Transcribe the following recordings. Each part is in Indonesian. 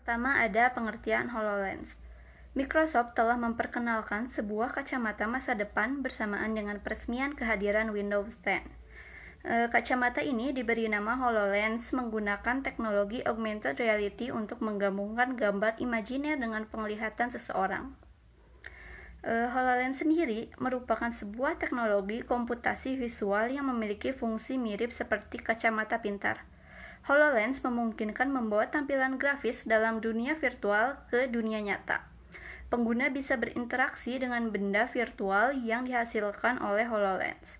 Pertama ada pengertian HoloLens. Microsoft telah memperkenalkan sebuah kacamata masa depan bersamaan dengan peresmian kehadiran Windows 10. Kacamata ini diberi nama HoloLens menggunakan teknologi augmented reality untuk menggabungkan gambar imajiner dengan penglihatan seseorang. HoloLens sendiri merupakan sebuah teknologi komputasi visual yang memiliki fungsi mirip seperti kacamata pintar. HoloLens memungkinkan membawa tampilan grafis dalam dunia virtual ke dunia nyata. Pengguna bisa berinteraksi dengan benda virtual yang dihasilkan oleh HoloLens.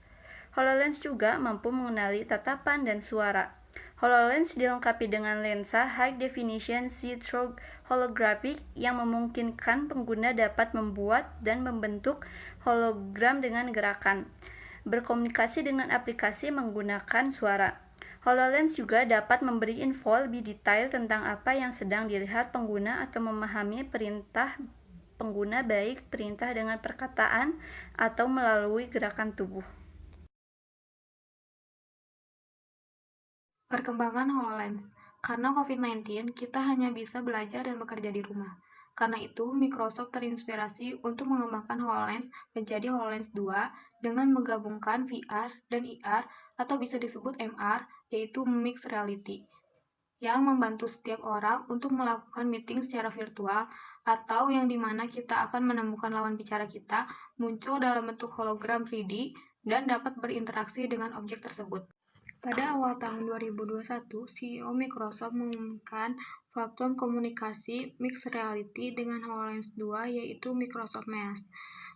HoloLens juga mampu mengenali tatapan dan suara. HoloLens dilengkapi dengan lensa High Definition See-Through Holographic yang memungkinkan pengguna dapat membuat dan membentuk hologram dengan gerakan, berkomunikasi dengan aplikasi menggunakan suara. HoloLens juga dapat memberi info lebih detail tentang apa yang sedang dilihat pengguna atau memahami perintah pengguna baik perintah dengan perkataan atau melalui gerakan tubuh. Perkembangan HoloLens. Karena COVID-19, kita hanya bisa belajar dan bekerja di rumah. Karena itu, Microsoft terinspirasi untuk mengembangkan HoloLens menjadi HoloLens 2 dengan menggabungkan VR dan AR atau bisa disebut MR, yaitu Mixed Reality, yang membantu setiap orang untuk melakukan meeting secara virtual atau yang dimana kita akan menemukan lawan bicara kita muncul dalam bentuk hologram 3D dan dapat berinteraksi dengan objek tersebut. Pada awal tahun 2021, CEO Microsoft mengumumkan platform komunikasi mixed reality dengan HoloLens 2 yaitu Microsoft Mesh.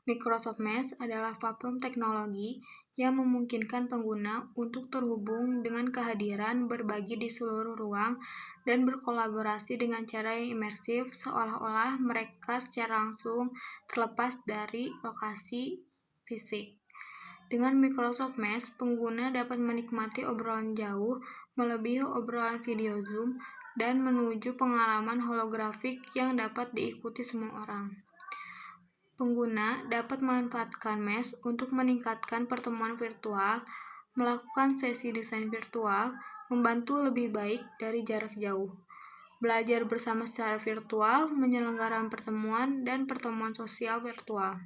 Microsoft Mesh adalah platform teknologi yang memungkinkan pengguna untuk terhubung dengan kehadiran berbagi di seluruh ruang dan berkolaborasi dengan cara yang imersif seolah-olah mereka secara langsung terlepas dari lokasi fisik. Dengan Microsoft Mesh, pengguna dapat menikmati obrolan jauh, melebihi obrolan video Zoom, dan menuju pengalaman holografik yang dapat diikuti semua orang. Pengguna dapat memanfaatkan Mesh untuk meningkatkan pertemuan virtual, melakukan sesi desain virtual, membantu lebih baik dari jarak jauh, belajar bersama secara virtual, menyelenggarakan pertemuan, dan pertemuan sosial virtual.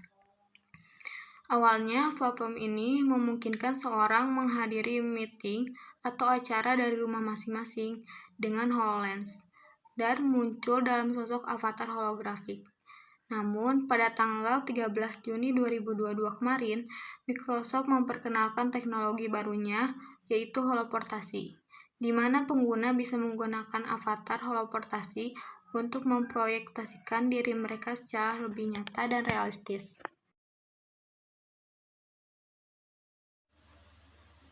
Awalnya, platform ini memungkinkan seorang menghadiri meeting atau acara dari rumah masing-masing dengan HoloLens dan muncul dalam sosok avatar holografik. Namun, pada tanggal 13 Juni 2022 kemarin, Microsoft memperkenalkan teknologi barunya, yaitu holoportasi, di mana pengguna bisa menggunakan avatar holoportasi untuk memproyektasikan diri mereka secara lebih nyata dan realistis.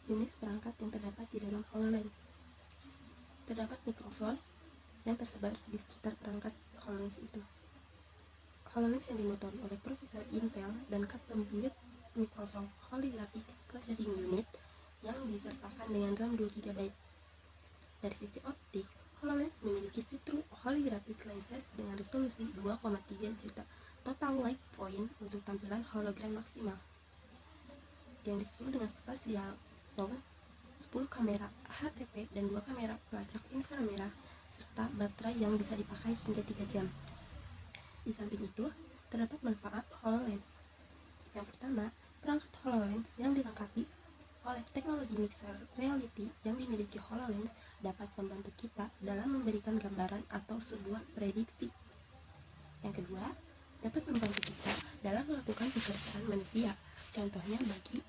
Jenis perangkat yang terdapat di dalam HoloLens. Terdapat mikrofon yang tersebar di sekitar perangkat HoloLens itu. HoloLens yang dimotor oleh prosesor Intel dan custom-built Microsoft Holographic Processing Unit yang disertakan dengan RAM 2 GB. Dari sisi optik, HoloLens memiliki see-through holographic lenses dengan resolusi 2,3 juta total light point untuk tampilan hologram maksimal, yang disusul dengan spatial zoom, 10 kamera HTP dan 2 kamera pelacak inframerah, serta baterai yang bisa dipakai hingga 3 jam. Di samping itu, terdapat manfaat HoloLens. Yang pertama, perangkat HoloLens yang dilengkapi oleh teknologi mixed reality yang dimiliki HoloLens dapat membantu kita dalam memberikan gambaran atau sebuah prediksi. Yang kedua, dapat membantu kita dalam melakukan pekerjaan manusia, contohnya bagi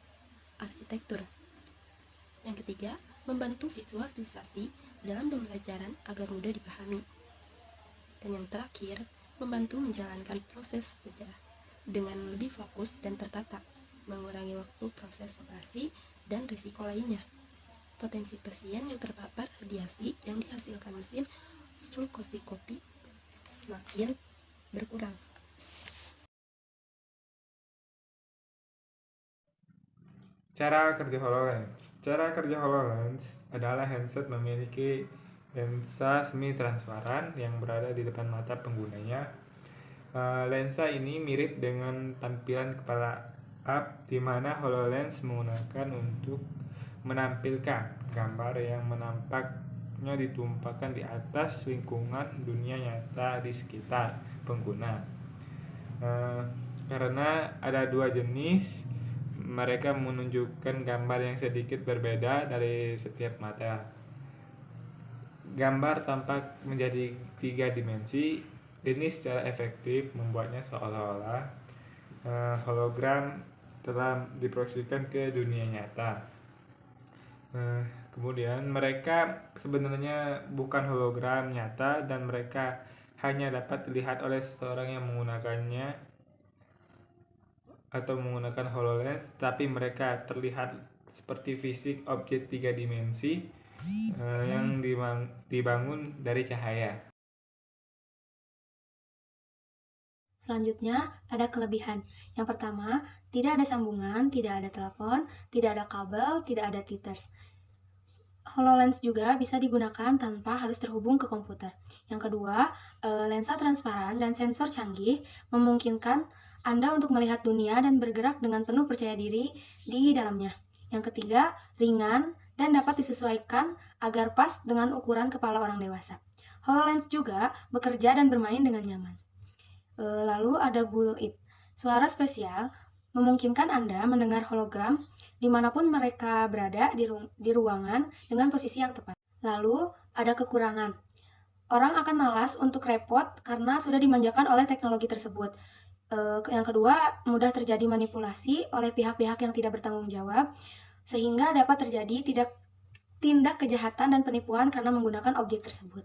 arsitektur. Yang ketiga, membantu visualisasi dalam pembelajaran agar mudah dipahami. Dan yang terakhir, membantu menjalankan proses belajar dengan lebih fokus dan tertata, mengurangi waktu proses operasi dan risiko lainnya. Potensi pasien yang terpapar radiasi yang dihasilkan mesin fluoroskopi semakin berkurang. Cara kerja HoloLens. Cara kerja HoloLens adalah handset memiliki lensa semi-transparan yang berada di depan mata penggunanya. Lensa ini mirip dengan tampilan kepala up, di mana HoloLens menggunakan untuk menampilkan gambar yang menampaknya ditumpahkan di atas lingkungan dunia nyata di sekitar pengguna. Karena ada dua jenis, mereka menunjukkan gambar yang sedikit berbeda dari setiap mata. Gambar tampak menjadi 3 dimensi. Ini secara efektif membuatnya seolah-olah hologram telah diproyeksikan ke dunia nyata. Kemudian mereka sebenarnya bukan hologram nyata dan mereka hanya dapat dilihat oleh seseorang yang menggunakannya atau menggunakan HoloLens, tapi mereka terlihat seperti fisik objek 3 dimensi yang dibangun dari cahaya. Selanjutnya, ada kelebihan. Yang pertama, tidak ada sambungan, tidak ada telepon, tidak ada kabel, tidak ada tethers. HoloLens juga bisa digunakan tanpa harus terhubung ke komputer. Yang kedua, lensa transparan dan sensor canggih memungkinkan Anda untuk melihat dunia dan bergerak dengan penuh percaya diri di dalamnya. Yang ketiga, ringan dan dapat disesuaikan agar pas dengan ukuran kepala orang dewasa. HoloLens juga bekerja dan bermain dengan nyaman. Lalu ada Bull-It, suara spesial memungkinkan Anda mendengar hologram dimanapun mereka berada di ruangan dengan posisi yang tepat. Lalu ada kekurangan. Orang akan malas untuk repot karena sudah dimanjakan oleh teknologi tersebut. Yang kedua, mudah terjadi manipulasi oleh pihak-pihak yang tidak bertanggung jawab, sehingga dapat terjadi tindak kejahatan dan penipuan karena menggunakan objek tersebut.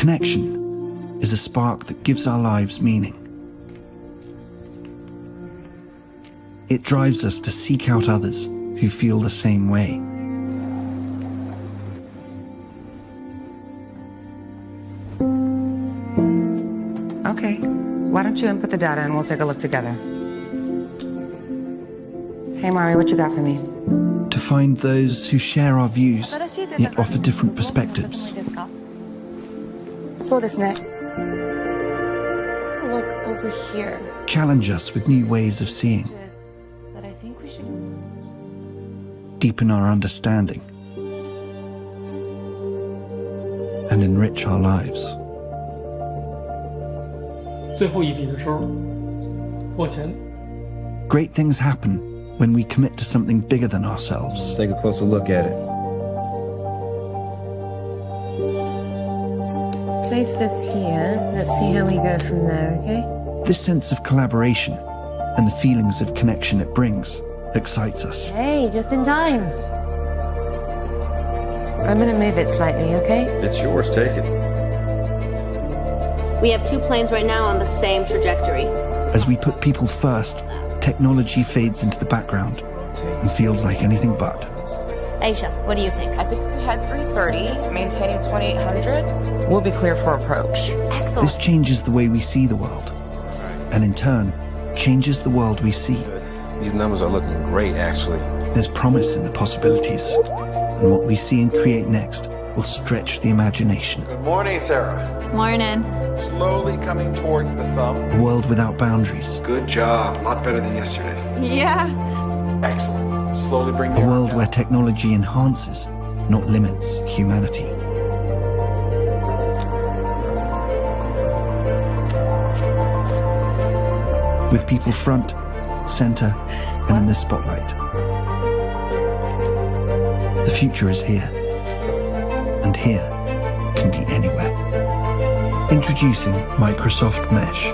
Connection is a spark that gives our lives meaning. It drives us to seek out others who feel the same way. Okay, why don't you input the data and we'll take a look together. Hey Mari, what you got for me? To find those who share our views, yet offer different perspectives. Look over here. Challenge us with new ways of seeing. That I think we should. Deepen our understanding. And enrich our lives. 最后一笔的时候，往前。 Great things happen when we commit to something bigger than ourselves. Let's take a closer look at it. Place this here. Let's see how we go from there, okay? This sense of collaboration and the feelings of connection it brings excites us. Hey, just in time. I'm gonna move it slightly, okay? It's yours, take it. We have 2 planes right now on the same trajectory. As we put people first, technology fades into the background and feels like anything but. Aisha, what do you think? I think if we had 330, maintaining 2800, we'll be clear for approach. Excellent. This changes the way we see the world, and in turn, changes the world we see. These numbers are looking great, actually. There's promise in the possibilities, and what we see and create next will stretch the imagination. Good morning, Sarah. Morning. Slowly coming towards the thumb. A world without boundaries. Good job. A lot better than yesterday. Yeah. Excellent. Slowly bring the A arm world down. where technology enhances, not limits, humanity. With people front, center, and in the spotlight. The future is here. And here can be anywhere. Introducing Microsoft Mesh.